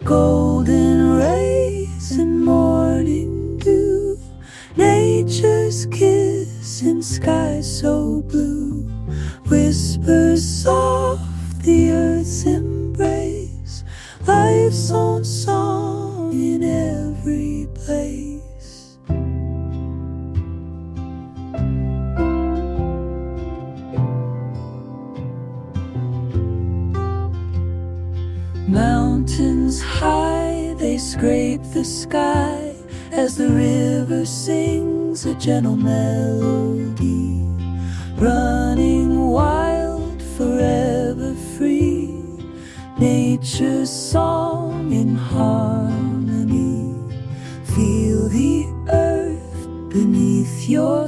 golden rays and morning dew, nature's kiss in skies so blue, whispers soft the earth's embrace, life's own song in every place. Mountains high, they scrape the sky as the river sings a gentle melody, running wild, forever free, nature's song in harmony. Feel the earth beneath your